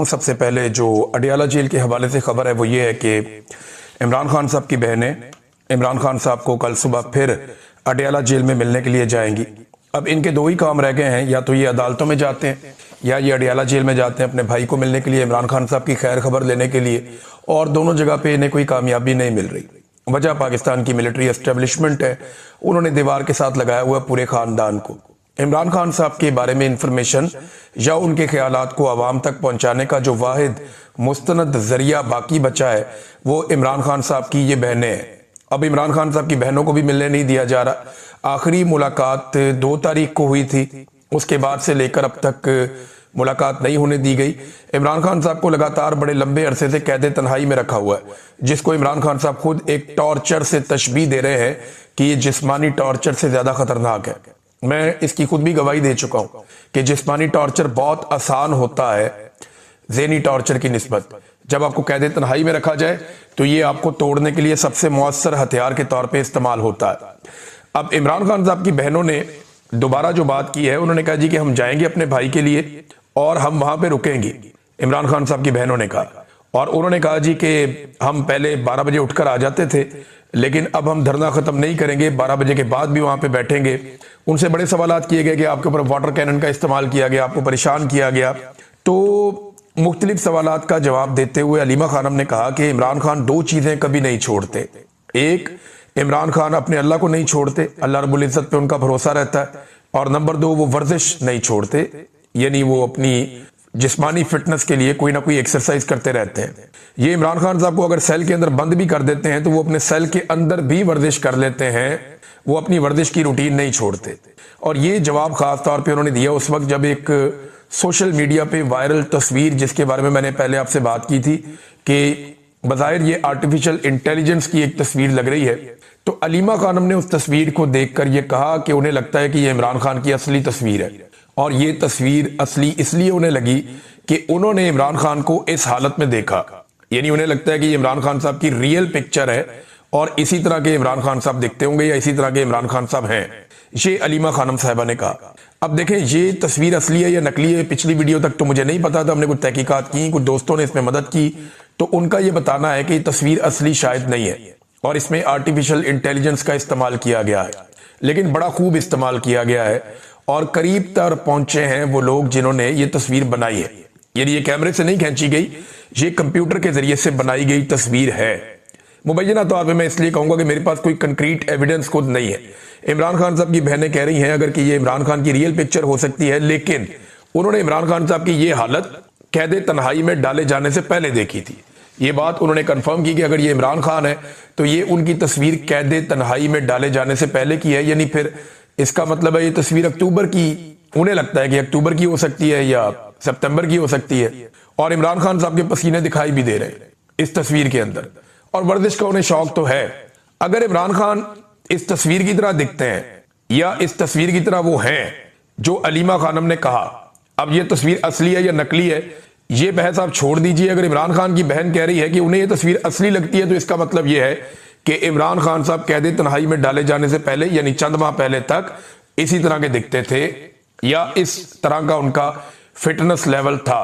सबसे पहले जो अडियाला जेल के हवाले से खबर है वो ये है कि इमरान खान साहब की बहनें इमरान खान साहब को कल सुबह फिर अडियाला जेल में मिलने के लिए जाएंगी। अब इनके दो ही काम रह गए हैं, या तो ये अदालतों में जाते हैं या ये अडियाला जेल में जाते हैं अपने भाई को मिलने के लिए, इमरान खान साहब की खैर खबर लेने के लिए, और दोनों जगह पे इन्हें कोई कामयाबी नहीं मिल रही। वजह पाकिस्तान की मिलिट्री एस्टेब्लिशमेंट है, उन्होंने दीवार के साथ लगाया हुआ पूरे खानदान को। इमरान खान साहब के बारे में इंफॉर्मेशन या उनके ख्यालात को आवाम तक पहुंचाने का जो वाहिद मुस्तनद जरिया बाकी बचा है वो इमरान खान साहब की ये बहनें हैं। अब इमरान खान साहब की बहनों को भी मिलने नहीं दिया जा रहा। आखिरी मुलाकात 2 तारीख को हुई थी, उसके बाद से लेकर अब तक मुलाकात नहीं होने दी गई। इमरान खान साहब को लगातार बड़े लंबे अरसे से कैद तन्हाई में रखा हुआ है, जिसको इमरान खान साहब खुद एक टॉर्चर से तशबीह दे रहे हैं कि ये जिस्मानी टॉर्चर से ज्यादा खतरनाक है। मैं इसकी खुद भी गवाही दे चुका हूं कि जिस्मानी टॉर्चर बहुत आसान होता है ज़हनी टॉर्चर की निस्बत। जब आपको कैद तन्हाई में रखा जाए तो ये आपको तोड़ने के लिए सबसे मुअस्सर हथियार के तौर पे इस्तेमाल होता है। अब इमरान खान साहब की बहनों ने दोबारा जो बात की है, उन्होंने कहा जी कि हम जाएंगे अपने भाई के लिए और हम वहां पे रुकेंगे। इमरान खान साहब की बहनों ने कहा, और उन्होंने कहा जी कि हम पहले 12 बजे उठकर आ जाते थे, लेकिन अब हम धरना खत्म नहीं करेंगे, 12 बजे के बाद भी वहां पे बैठेंगे। उनसे बड़े सवालात किए गए कि आपके ऊपर वाटर कैनन का इस्तेमाल किया गया, आपको परेशान किया गया। तो मुख्तलिफ सवालात का जवाब देते हुए अलीमा खानम ने कहा कि इमरान खान 2 चीजें कभी नहीं छोड़ते। एक, इमरान खान अपने अल्लाह को नहीं छोड़ते, अल्लाह रब्बुल इज्जत पे उनका भरोसा रहता है। और नंबर 2, वो वर्जिश नहीं छोड़ते, यानी वो अपनी जिस्मानी फिटनेस के लिए कोई ना कोई एक्सरसाइज करते रहते हैं। ये इमरान खान साहब को अगर सेल के अंदर बंद भी कर देते हैं तो वो अपने सेल के अंदर भी वर्जिश कर लेते हैं, वो अपनी वर्जिश की रूटीन नहीं छोड़ते। और ये जवाब खास तौर पे उन्होंने दिया उस वक्त जब एक सोशल मीडिया पे वायरल तस्वीर, जिसके बारे में मैंने पहले आपसे बात की थी कि बज़ाहिर ये आर्टिफिशियल इंटेलिजेंस की एक तस्वीर लग रही है, तो अलीमा खानम ने उस तस्वीर को देखकर ये कहा कि उन्हें लगता है कि ये इमरान खान की असली तस्वीर है। और ये तस्वीर असली इसलिए उन्हें लगी कि उन्होंने इमरान खान को इस हालत में देखा, यानी उन्हें लगता है कि ये इमरान खान साहब की रियल पिक्चर है और इसी तरह के इमरान खान साहब दिखते होंगे या इसी तरह के इमरान खान साहब हैं। ये अलीमा खानम साहिबा ने कहा। अब देखें ये तस्वीर असली है या नकली है, पिछली वीडियो तक तो मुझे नहीं पता था, हमने कुछ तहकीकात की, कुछ दोस्तों ने इसमें मदद की, तो उनका ये बताना है कि तस्वीर असली शायद नहीं है और इसमें आर्टिफिशियल इंटेलिजेंस का इस्तेमाल किया गया है, लेकिन बड़ा खूब इस्तेमाल किया गया है। और करीब तक पहुंचे हैं वो लोग जिन्होंने ये तस्वीर बनाई है, यानी ये कैमरे से नहीं खींची गई, ये कंप्यूटर के जरिए से बनाई गई तस्वीर है। मुबैना तौर पे मैं इसलिए कहूंगा कि मेरे पास कोई कंक्रीट एविडेंस खुद नहीं है। इमरान खान साहब की बहनें कह रही हैं अगर कि ये इमरान खान की रियल पिक्चर हो सकती है, लेकिन उन्होंने इमरान खान साहब की ये हालत कैद तन्हाई में डाले जाने से पहले देखी थी। ये बात उन्होंने कंफर्म की कि अगर ये इमरान खान है तो ये उनकी तस्वीर कैद तन्हाई में डाले जाने से पहले की है, यानी फिर इसका मतलब है ये तस्वीर अक्टूबर की, उन्हें लगता है कि अक्टूबर की हो सकती है या सितंबर की हो सकती है। और इमरान खान साहब के पसीने दिखाई भी दे रहे हैं इस तस्वीर के अंदर, और वर्जिश का उन्हें शौक तो है। अगर इमरान खान इस तस्वीर की तरह दिखते हैं या इस तस्वीर की तरह वो हैं जो अलीमा खानम ने कहा, अब ये तस्वीर असली है या नकली है ये बहस आप छोड़ दीजिए। अगर इमरान खान की बहन कह रही है कि उन्हें ये तस्वीर असली लगती है तो इसका मतलब ये है कि इमरान खान साहब कैद तन्हाई में डाले जाने से पहले यानी चंद माह पहले तक इसी तरह के दिखते थे या इस तरह का उनका फिटनेस लेवल था।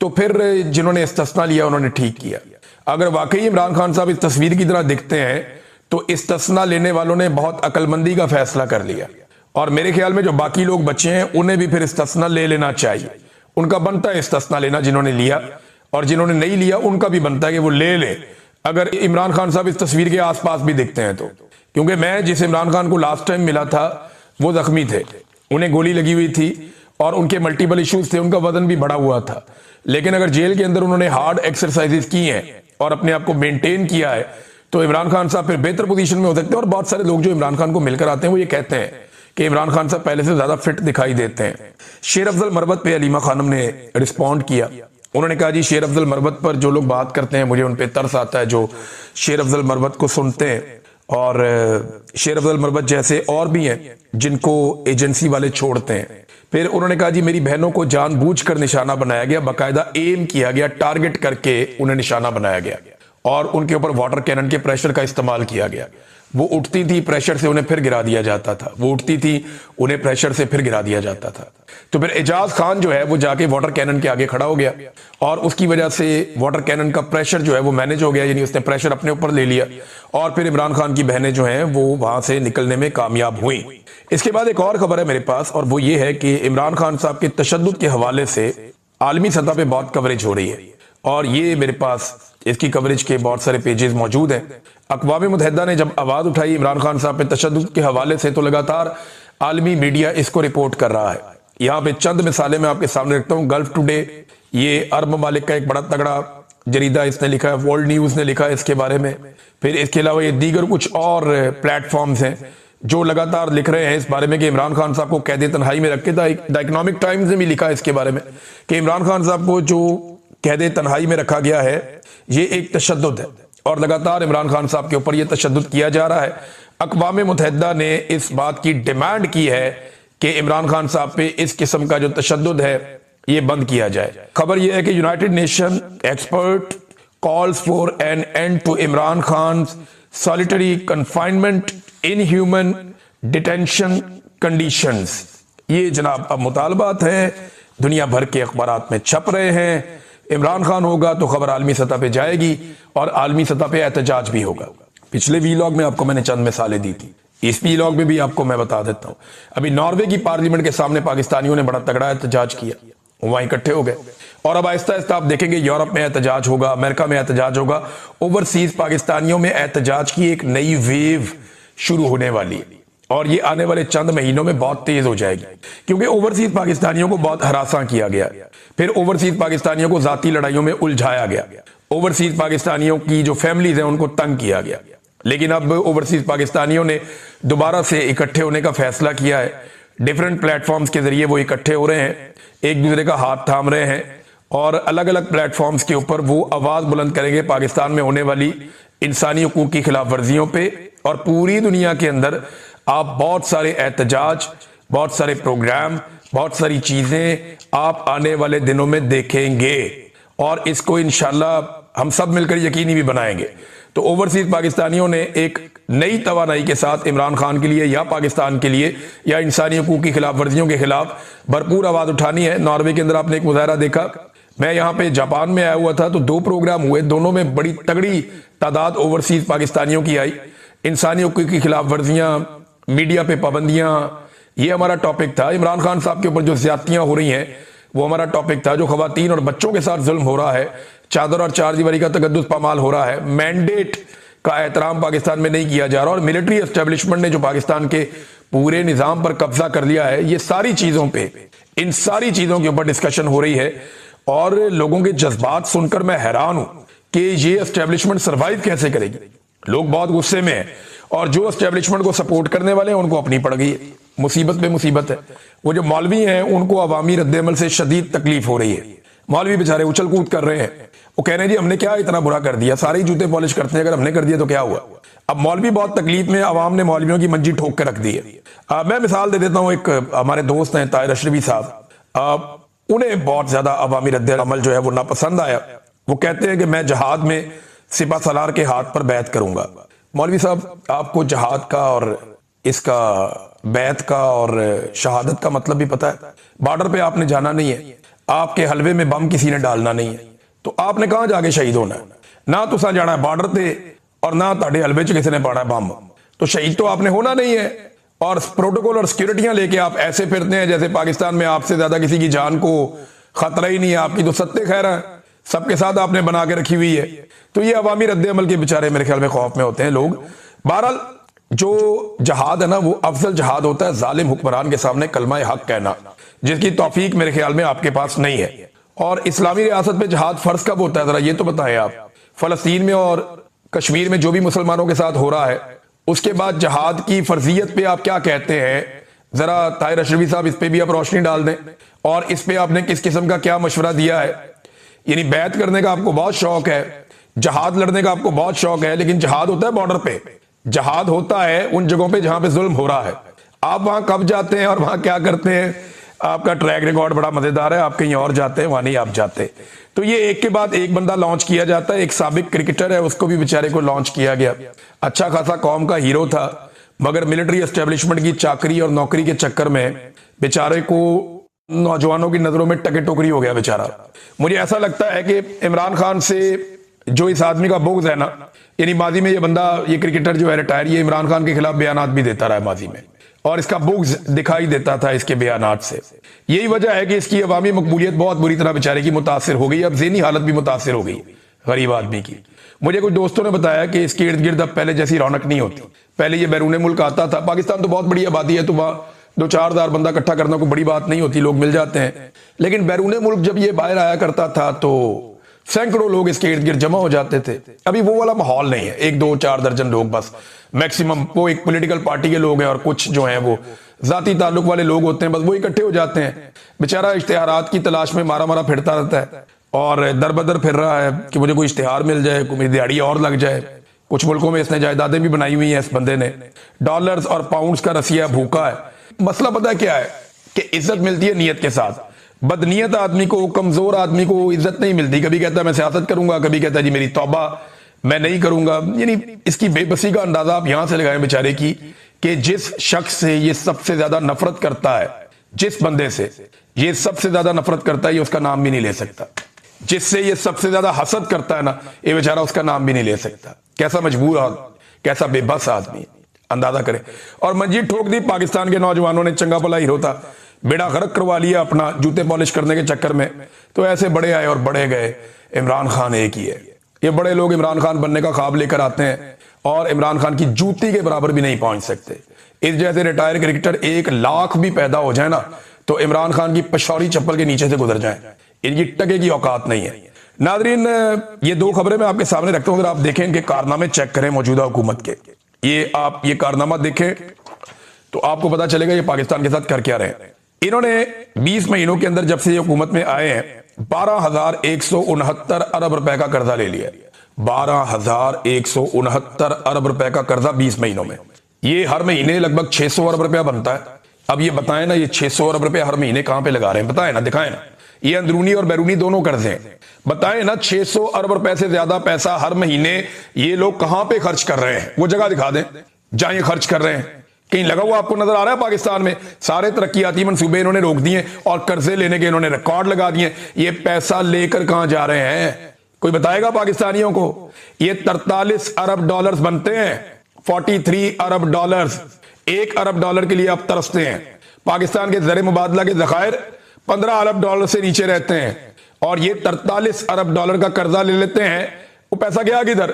तो फिर जिन्होंने इस्तिस्ना लिया उन्होंने ठीक किया। अगर वाकई इमरान खान साहब इस तस्वीर की तरह दिखते हैं तो इस्तिस्ना लेने वालों ने बहुत अक्लमंदी का फैसला कर लिया, और मेरे ख्याल में जो बाकी लोग बचे हैं उन्हें भी फिर इस्तिस्ना ले लेना चाहिए। उनका बनता है इस्तिस्ना लेना जिन्होंने लिया, और जिन्होंने नहीं लिया उनका भी बनता है कि वो ले ले अगर इमरान खान साहब इस तस्वीर के आसपास भी दिखते हैं तो। क्योंकि मैं जिस इमरान खान को लास्ट टाइम मिला था वो जख्मी थे, उन्हें गोली लगी हुई थी और उनके मल्टीपल इश्यूज थे, उनका वजन भी बढ़ा हुआ था, लेकिन अगर जेल के अंदर उन्होंने हार्ड एक्सरसाइजेस की हैं और अपने आप को मेंटेन किया है तो इमरान खान साहब फिर बेहतर पोजीशन में हो सकते हैं। और बहुत सारे लोग जो इमरान खान को मिलकर आते हैं वो ये कहते हैं कि इमरान खान साहब पहले से ज्यादा फिट दिखाई देते हैं। शेर अफजल मरवत पे अलीमा खानम ने रिस्पॉन्ड किया, उन्होंने कहा जी शेर अफजल मरवत पर जो लोग बात करते हैं मुझे उन पे तरस आता है जो शेर अफजल मरवत को सुनते हैं, और शेर अफजल मरवत जैसे और भी हैं जिनको एजेंसी वाले छोड़ते हैं। फिर उन्होंने कहा जी मेरी बहनों को जानबूझकर निशाना बनाया गया, बाकायदा एम किया गया, टारगेट करके उन्हें निशाना बनाया गया और उनके ऊपर वाटर कैनन के प्रेशर का इस्तेमाल किया गया। वो उठती थी, प्रेशर से उन्हें फिर गिरा दिया जाता था, वो उठती थी, उन्हें प्रेशर से फिर गिरा दिया जाता था। तो फिर एजाज खान जो है वो जाके वाटर कैनन के आगे खड़ा हो गया और उसकी वजह से वाटर कैनन का प्रेशर जो है वो मैनेज हो गया, यानी उसने प्रेशर अपने ऊपर ले लिया और फिर इमरान खान की बहनें जो हैं वो वहां से निकलने में कामयाब हुई। इसके बाद एक और खबर है मेरे पास और वो ये है कि इमरान खान साहब के तशद्दुद के हवाले से आलमी सतह पे बहुत कवरेज हो रही है और ये मेरे पास इसकी कवरेज के बहुत सारे पेजेस मौजूद हैं। अक़वाम मुत्तहिदा ने जब आवाज उठाई इमरान खान साहब पे तशद्दुद के हवाले से तो लगातार आलमी मीडिया इसको रिपोर्ट कर रहा है। यहाँ पे चंद मिसालें मैं आपके सामने रखता हूँ। गल्फ टुडे, ये अरब ममालिक का एक बड़ा तगड़ा जरीदा, इसने लिखा है। वर्ल्ड न्यूज ने लिखा है इसके बारे में। फिर इसके अलावा ये दीगर कुछ और प्लेटफॉर्म्स हैं जो लगातार लिख रहे हैं इस बारे में कि इमरान खान साहब को कैद तन्हाई में रख के द इकोनॉमिक टाइम्स ने भी लिखा है इसके बारे में कि इमरान खान साहब को जो कैद तन्हाई में रखा गया है ये एक तशद्दुद है और लगातार इमरान खान साहब के ऊपर ये तशद्दुद किया जा रहा है। अक़वाम मुत्तहिदा ने इस बात की डिमांड की है कि इमरान खान साहब पे इस किस्म का जो तशद्दुद है ये बंद किया जाए। खबर यह है कि United Nation expert calls for an end to Imran Khan solitary confinement inhuman detention conditions. ये जनाब अब मुतालबात हैं, दुनिया भर के अखबारात में छप रहे हैं। इमरान खान होगा तो खबर आलमी सतह पे जाएगी और आलमी सतह पे एहतजाज भी होगा। पिछले वीलॉग में आपको मैंने चंद मिसालें दी थी, इस वीलॉग में भी आपको मैं बता देता हूं। अभी नॉर्वे की पार्लियामेंट के सामने पाकिस्तानियों ने बड़ा तगड़ा एहतजाज किया, वहां इकट्ठे हो गए और अब आहिस्ता आहिस्ता आप देखेंगे यूरोप में एहतजाज होगा, अमेरिका में एहतजाज होगा। ओवरसीज पाकिस्तानियों में एहतजाज की एक नई वेव शुरू होने वाली है और ये आने वाले चंद महीनों में बहुत तेज हो जाएगी क्योंकि ओवरसीज पाकिस्तानियों को बहुत हरासा किया गया, फिर ओवरसीज पाकिस्तानियों को जाती लड़ाइयों में उलझाया गया, ओवरसीज पाकिस्तानियों की जो फैमिलीज हैं उनको तंग किया गया। लेकिन अब ओवरसीज पाकिस्तानियों ने दोबारा से इकट्ठे होने का फैसला किया है। डिफरेंट प्लेटफॉर्म्स के जरिए वो इकट्ठे हो रहे हैं, एक दूसरे का हाथ थाम रहे हैं और अलग अलग प्लेटफॉर्म्स के ऊपर वो आवाज बुलंद करेंगे पाकिस्तान में होने वाली इंसानी हुकूक की खिलाफ वर्जियों पे। और पूरी दुनिया के अंदर आप बहुत सारे एहतजाज, बहुत सारे प्रोग्राम, बहुत सारी चीजें आप आने वाले दिनों में देखेंगे और इसको इंशाल्लाह हम सब मिलकर यकीनी भी बनाएंगे। तो ओवरसीज पाकिस्तानियों ने एक नई तवानाई के साथ इमरान खान के लिए या पाकिस्तान के लिए या इंसानी हुकूक की खिलाफ वर्जियों के खिलाफ भरपूर आवाज उठानी है। नॉर्वे के अंदर आपने एक मुजाहरा देखा, मैं यहाँ पे जापान में आया हुआ था तो 2 प्रोग्राम हुए, दोनों में बड़ी तगड़ी तादाद ओवरसीज पाकिस्तानियों की आई। इंसानी हुकूक की खिलाफ वर्जियां, मीडिया पे पाबंदियां, ये हमारा टॉपिक था। इमरान खान साहब के ऊपर जो ज्यादतियां हो रही हैं वो हमारा टॉपिक था। जो खवातीन और बच्चों के साथ जुल्म हो रहा है, चादर और चारदीवारी का तकद्दुस पामाल हो रहा है, मैंडेट का एहतराम पाकिस्तान में नहीं किया जा रहा और मिलिट्री एस्टेब्लिशमेंट ने जो पाकिस्तान के पूरे निजाम पर कब्जा कर लिया है, ये सारी चीजों पे, इन सारी चीजों के ऊपर डिस्कशन हो रही है और लोगों के जज्बात सुनकर मैं हैरान हूं कि ये एस्टेब्लिशमेंट सर्वाइव कैसे करेगी। लोग बहुत गुस्से में हैं और जो एस्टेब्लिशमेंट को सपोर्ट करने वाले हैं उनको अपनी पड़ गई है, मुसीबत पे मुसीबत है। वो जो मौलवी हैं उनको अवामी रद्द-ए-अमल से शदीद तकलीफ हो रही है। मौलवी बेचारे उछल कूद कर रहे हैं, वो कह रहे हैं जी हमने क्या इतना बुरा कर दिया, सारे ही जूते पॉलिश करते हैं, अगर हमने कर दिया तो क्या हुआ। अब मौलवी बहुत तकलीफ में, अवाम ने मौलवियों की मंजी ठोक के रख दी है। मैं मिसाल दे देता हूँ, एक हमारे दोस्त हैं ताहिर अशरफी साहब, उन्हें बहुत ज्यादा अवामी रद्द-ए-अमल जो है वो नापसंद आया। वो कहते हैं कि मैं जहाद में सिपा सलार के हाथ पर बैत करूंगा। मौलवी साहब, आपको जहाद का और इसका बैत का और शहादत का मतलब भी पता है। बॉर्डर पे आपने जाना नहीं है, आपके हलवे में बम किसी ने डालना नहीं है, तो आपने कहां जाके शहीद होना है। ना तुसा जाना है बॉर्डर पे और ना ताड़े हलवे च किसी ने पाना है बम, तो शहीद तो आपने होना नहीं है। और प्रोटोकॉल और सिक्योरिटियां लेके आप ऐसे फिरते हैं जैसे पाकिस्तान में आपसे ज्यादा किसी की जान को खतरा ही नहीं है, आपकी तो सत्ते खैर है, सबके साथ आपने बना के रखी हुई है। तो ये अवामी रद्द-ए-अमल के बेचारे मेरे ख्याल में खौफ में होते हैं लोग। बहरहाल जो जहाद है ना, वो अफजल जहाद होता है जालिम हुक्मरान के सामने कलमा हक कहना, जिसकी तौफीक मेरे ख्याल में आपके पास नहीं है। और इस्लामी रियासत में जहाद फर्ज कब होता है, जरा ये तो बताएं आप। फलस्तीन में और कश्मीर में जो भी मुसलमानों के साथ हो रहा है, उसके बाद जहाद की फर्जियत पे आप क्या कहते हैं, जरा ताहिर अशरफी साहब इस पे भी आप रोशनी डाल दें और इस पे आपने किस किस्म का क्या मशवरा दिया है। यानी बैत करने का आपको बहुत शौक है, जहाद लड़ने का आपको बहुत शौक है, लेकिन जहाद होता है बॉर्डर पे, जहाद होता है उन जगहों पे जहां पे जुल्म हो रहा है। आप वहां कब जाते हैं और वहां क्या करते हैं, आपका ट्रैक रिकॉर्ड बड़ा मजेदार है, आप कहीं और जाते हैं, वहां नहीं आप जाते। तो ये एक के बाद एक बंदा लॉन्च किया जाता है। एक साबिक क्रिकेटर है, उसको भी बेचारे को लॉन्च किया गया। अच्छा खासा कौम का हीरो था, मगर मिलिट्री एस्टेब्लिशमेंट की चाकरी और नौकरी के चक्कर में बेचारे को नौजवानों की नजरों में टके टोकरी हो गया बेचारा। मुझे ऐसा लगता है कि इमरान खान से जो इस आदमी का बुग़्ज़ है ना, यानी माजी में ये बंदा, ये क्रिकेटर जो है रिटायर, ये इमरान खान के खिलाफ बयानात भी देता रहा है माजी में, और इसका बुग़्ज़ दिखाई देता था इसके बयानात से। यही वजह है कि इसकी अवामी मकबूलियत बहुत बुरी तरह बेचारे की मुतासिर हो गई। अब ज़हनी हालत भी मुतासिर हो गई गरीब आदमी की। मुझे कुछ दोस्तों ने बताया कि इसके इर्द गिर्द अब पहले जैसी रौनक नहीं होती। पहले ये बैरून मुल्क आता था, पाकिस्तान तो बहुत बड़ी आबादी है, तो वहाँ 2-4 हज़ार बंदा इकट्ठा करना कोई बड़ी बात नहीं होती, लोग मिल जाते हैं। लेकिन बैरून मुल्क जब ये बाहर आया करता था तो सैकड़ों लोग इसके इर्द गिर्द जमा हो जाते थे। अभी वो वाला माहौल नहीं है, 1-2-4 दर्जन लोग बस मैक्सिमम, वो एक पॉलिटिकल पार्टी के लोग हैं और कुछ जो हैं वो जाती ताल्लुक वाले लोग होते हैं, बस वो इकट्ठे हो जाते हैं। बेचारा इश्तिहारात की तलाश में मारा मारा फिरता रहता है और दर बदर फिर रहा है कि मुझे कोई इश्तिहार मिल जाए, कोई मेरी दिहाड़ी और लग जाए। कुछ मुल्कों में इसने जायदादें भी बनाई हुई हैं इस बंदे ने, डॉलर्स और पाउंड्स का रसिया भूखा है। मसला पता क्या है कि इज्जत मिलती है नीयत के साथ। बदनीयत आदमी को, कमजोर आदमी को इज्जत नहीं मिलती। कभी कहता है मैं सियासत करूंगा, कभी कहता है जी मेरी तौबा, मैं नहीं करूंगा। यानी इसकी बेबसी का अंदाजा आप यहां से लगाएं बेचारे की, कि जिस शख्स से ये सबसे ज्यादा नफरत करता है, जिस बंदे से ये सबसे ज्यादा नफरत करता है, ये उसका नाम भी नहीं ले सकता। जिससे ये सबसे ज्यादा हसद करता है ना, ये बेचारा उसका नाम भी नहीं ले सकता। कैसा मजबूर आदमी, कैसा बेबस आदमी, अंदाजा करें। और मंजीर ठोक दी पाकिस्तान के नौजवानों ने, चंगा भला हीरो था, बेड़ा गर्क करवा लिया अपना जूते पॉलिश करने के चक्कर में। तो ऐसे बड़े आए और बड़े गए। इमरान खान एक ही है। ये बड़े लोग इमरान खान बनने का ख्वाब लेकर आते हैं और इमरान खान की जूती के बराबर भी नहीं पहुंच सकते। इस जैसे रिटायर क्रिकेटर 1 लाख भी पैदा हो जाए ना, तो इमरान खान की पशौरी चप्पल के नीचे से गुजर जाए, इनकी टके की औकात नहीं है। नाजरीन, ये 2 खबरें मैं आपके सामने रखता हूं, अगर आप देखें इनके कारनामे चेक करें मौजूदा हुकूमत के। ये कारनामा देखें तो आपको पता चलेगा ये पाकिस्तान के साथ कर क्या रहे हैं। इन्होंने 20 महीनों के अंदर जब से ये हुकूमत में आए हैं 12,169 अरब रुपए का कर्जा ले लिया। 12,169 अरब रुपए का कर्जा 20 महीनों में। ये हर महीने लगभग 600 अरब रुपया बनता है। अब ये बताएं ना, ये 600 अरब रुपया हर महीने कहां पे लगा रहे हैं? बताएं ना, दिखाएं ना। ये अंदरूनी और बैरूनी दोनों कर्जे हैं। बताएं ना, 600 अरब रुपए से ज्यादा पैसा हर महीने ये लोग कहां पे खर्च कर रहे हैं? वो जगह दिखा दें जहां ये खर्च कर रहे हैं। कहीं लगा हुआ आपको नजर आ रहा है? पाकिस्तान में सारे तरक्याती मंसूबे इन्होंने रोक दिए और कर्जे लेने के इन्होंने रिकॉर्ड लगा दिए। ये पैसा लेकर कहां जा रहे हैं? कोई बताएगा पाकिस्तानियों को? ये 43 अरब डॉलर्स बनते हैं, 43 अरब डॉलर्स। 1 अरब डॉलर के लिए आप तरसते हैं। पाकिस्तान के ज़र मुबादला के ज़खायर 15 अरब डॉलर से नीचे रहते हैं और ये 43 अरब डॉलर का कर्जा ले लेते हैं। वो पैसा गया किधर?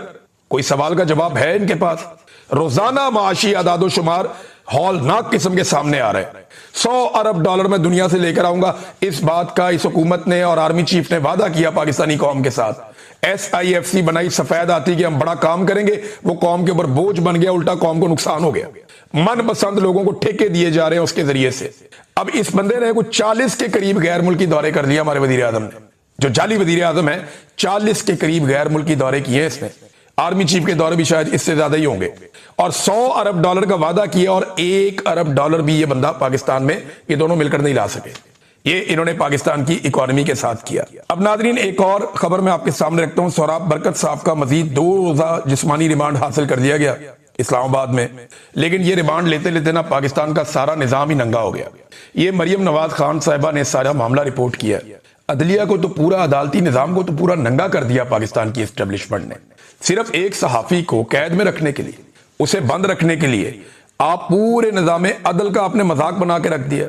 कोई सवाल का जवाब है इनके पास? रोजाना माशी आदादो शुमार हौलनाक किस्म के सामने आ रहे हैं। 100 अरब डॉलर मैं दुनिया से लेकर आऊंगा, इस बात का इस हुकूमत ने और आर्मी चीफ ने वादा किया पाकिस्तानी कौम के साथ। SIFC बनाई सफेद आती कि हम बड़ा काम करेंगे, वो कौम के ऊपर बोझ बन गया, उल्टा कौम को नुकसान हो गया। मनपसंद लोगों को ठेके दिए जा रहे हैं उसके जरिए से। अब इस बंदे ने कुछ 40 के करीब गैर मुल्की दौरे कर दिया। हमारे वजीर आजम ने, जो जाली वजीर आजम है, 40 के करीब गैर मुल्की दौरे किए इसने। आर्मी चीफ के दौरे भी शायद इससे ज्यादा ही होंगे। और 100 अरब डॉलर का वादा किया और 1 अरब डॉलर भी ये बंदा पाकिस्तान में, ये दोनों मिलकर नहीं ला सके। ये इन्होंने पाकिस्तान की इकोनॉमी के साथ किया। अब नाजरीन, एक और खबर मैं आपके सामने रखता हूं। सोहराब बरकत साहब का मजीद 2 रोजा जिस्मानी रिमांड हासिल कर दिया गया इस्लामाबाद में। लेकिन ये रिमांड लेते लेते ना पाकिस्तान का सारा निजाम ही नंगा हो गया। ये मरियम नवाज खान साहिबा ने सारा मामला रिपोर्ट किया। अदलिया को तो पूरा, अदालती निजाम को तो पूरा नंगा कर दिया पाकिस्तान की एस्टेब्लिशमेंट ने। सिर्फ एक सहाफी को कैद में रखने के लिए, उसे बंद रखने के लिए आप पूरे निजाम अदल का आपने मजाक बना के रख दिया।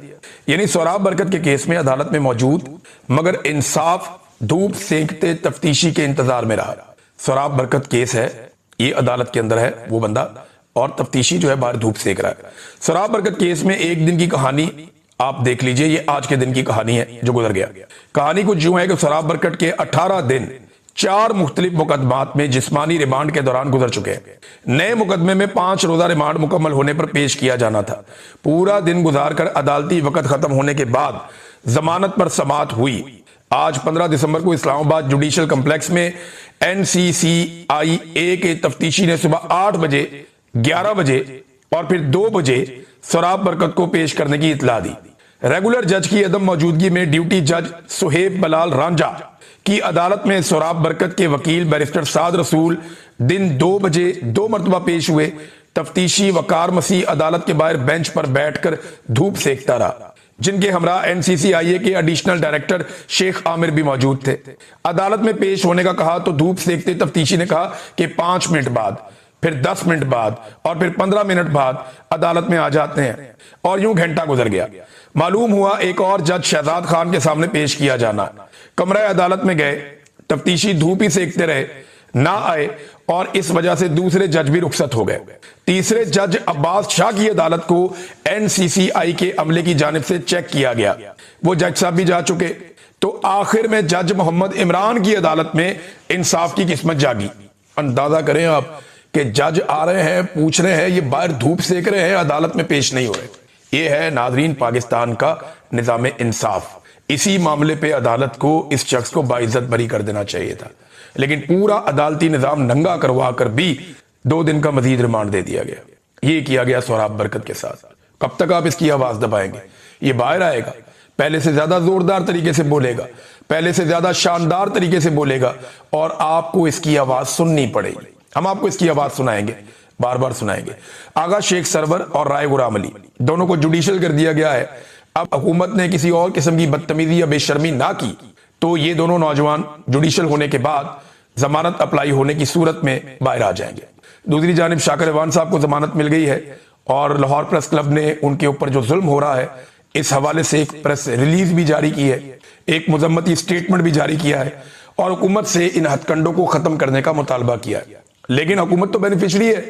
यानी सोहराब बरकत के केस में अदालत में मौजूद, मगर इंसाफ धूप सेंकते तफ्तीशी के इंतजार में रहा। सोहराब बरकत केस है, ये अदालत के अंदर है वो बंदा, और तफ्तीशी जो है बाहर धूप सेक रहा है। सोहराब बरकत केस में एक दिन की कहानी आप देख लीजिए। ये आज के दिन की कहानी है जो गुजर गया। कहानी कुछ यूं है कि सोहराब बरकत के 18 दिन 4 मुख्तलिफ मुकदमात में जिस्मानी रिमांड के दौरान गुजर चुके हैं। नए मुकदमे में 5 रोजा रिमांड मुकम्मल होने पर पेश किया जाना था। पूरा दिन गुजार कर अदालती वक्त खत्म होने के बाद जमानत पर समाअत हुई। आज 15 दिसंबर को इस्लामाबाद जुडिशल कम्प्लेक्स में NCCIA के तफ्तीशी ने सुबह 8 बजे, 11 बजे और फिर 2 बजे सोहराब बरकत को पेश करने की इतला दी। रेगुलर जज की अदम मौजूदगी में ड्यूटी जज सुहेब बलाल रांझा की अदालत में सोराब बरकत के वकील बैरिस्टर साद रसूल दिन 2 बजे 2 मरतबा पेश हुए। तफ्तीशी वकार मसीह अदालत के बाहर बेंच पर बैठकर धूप सेकता रहा, जिनके हमरा एनसीसीआईए के एडिशनल डायरेक्टर शेख आमिर भी मौजूद थे। अदालत में पेश होने का कहा तो धूप सेकते तफ्तीशी ने कहा कि 5 मिनट बाद, फिर 10 मिनट बाद और फिर 15 मिनट बाद अदालत में आ जाते हैं, और यूं घंटा गुजर गया। मालूम हुआ एक और जज शहजाद खान के सामने पेश किया जाना। कमरा अदालत में गए, तफ्तीशी धूप ही सेकते रहे, ना आए और इस वजह से दूसरे जज भी रुखसत हो गए। तीसरे जज अब्बास शाह की अदालत को एनसीसीआई के अमले की जानिब से चेक किया गया, वो जज साहब भी जा चुके। तो आखिर में जज मोहम्मद इमरान की अदालत में इंसाफ की किस्मत जागी। अंदाजा करें आप कि जज आ रहे हैं, पूछ रहे हैं, ये बाहर धूप सेक रहे हैं, अदालत में पेश नहीं हो रहे। ये है नाजरीन पाकिस्तान का निजाम इंसाफ। इसी मामले पे अदालत को इस शख्स को बाइज्जत बरी कर देना चाहिए था, लेकिन पूरा अदालती निजाम नंगा करवा कर भी 2 दिन का मजीद रिमांड दे दिया गया। ये किया गया सोराब बरकत के साथ। कब तक आप इसकी आवाज दबाएंगे? ये बाहर आएगा, पहले से ज्यादा जोरदार तरीके से बोलेगा, पहले से ज्यादा शानदार तरीके से बोलेगा, और आपको इसकी आवाज सुननी पड़ेगी। हम आपको इसकी आवाज सुनाएंगे, बार बार सुनाएंगे। आगा शेख सरवर और राय गुलाम अली दोनों को जुडिशियल कर दिया गया है। अब हुकूमत ने किसी और किस्म की बदतमीजी या बेशर्मी ना की तो ये दोनों नौजवान जुडिशियल होने के बाद जमानत अप्लाई होने की सूरत में बाहर आ जाएंगे। दूसरी जानिब शाकिर अवान साहब को जमानत मिल गई है और लाहौर प्रेस क्लब ने उनके ऊपर जो जुल्म हो रहा है इस हवाले से एक प्रेस रिलीज भी जारी की है, एक मुजम्मती स्टेटमेंट भी जारी किया है और हुकूमत से इन हथकंडों को खत्म करने का मुतालबा किया है। लेकिन हुकूमत तो बेनिफिशरी है,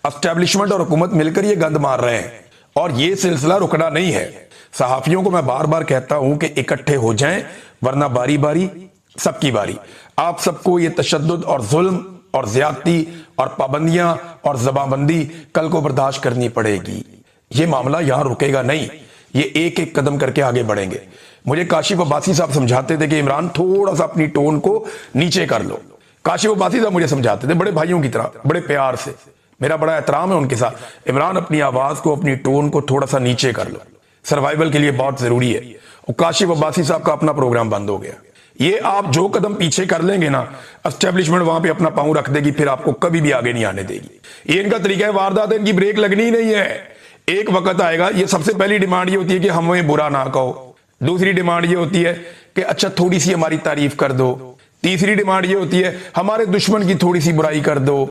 एस्टेब्लिशमेंट और हुकूमत मिलकर ये गंद मार रहे हैं और ये सिलसिला रुकना नहीं है। सहाफियों को मैं बार बार कहता हूं कि इकट्ठे हो जाएं, वरना बारी बारी सबकी बारी। आप सबको ये तशद्दुद और जुल्म और ज्यादती और पाबंदियां और जबाबंदी कल को बर्दाश्त करनी पड़ेगी। ये मामला यहां रुकेगा नहीं, ये एक एक कदम करके आगे बढ़ेंगे। मुझे काशिफ अब्बासी साहब समझाते थे कि इमरान थोड़ा सा अपनी टोन को नीचे कर लो। काशिफ अब्बासी साहब मुझे समझाते थे बड़े भाइयों की तरह, बड़े प्यार से, मेरा बड़ा एहतराम है उनके साथ। इमरान अपनी आवाज को, अपनी टोन को थोड़ा सा नीचे कर लो, सर्वाइवल के लिए बहुत जरूरी है। और काशिफ अब्बासी साहब का अपना प्रोग्राम बंद हो गया। ये आप जो कदम पीछे कर लेंगे ना, एस्टेब्लिशमेंट वहां पे अपना पांव रख देगी, फिर आपको कभी भी आगे नहीं आने देगी। ये इनका तरीका है, वारदात है, इनकी ब्रेक लगनी ही नहीं है। एक वक्त आएगा, ये सबसे पहली डिमांड ये होती है कि हमें बुरा ना कहो। दूसरी डिमांड ये होती है कि अच्छा थोड़ी सी हमारी तारीफ कर दो। तीसरी डिमांड ये होती है हमारे दुश्मन की थोड़ी सी बुराई कर दो।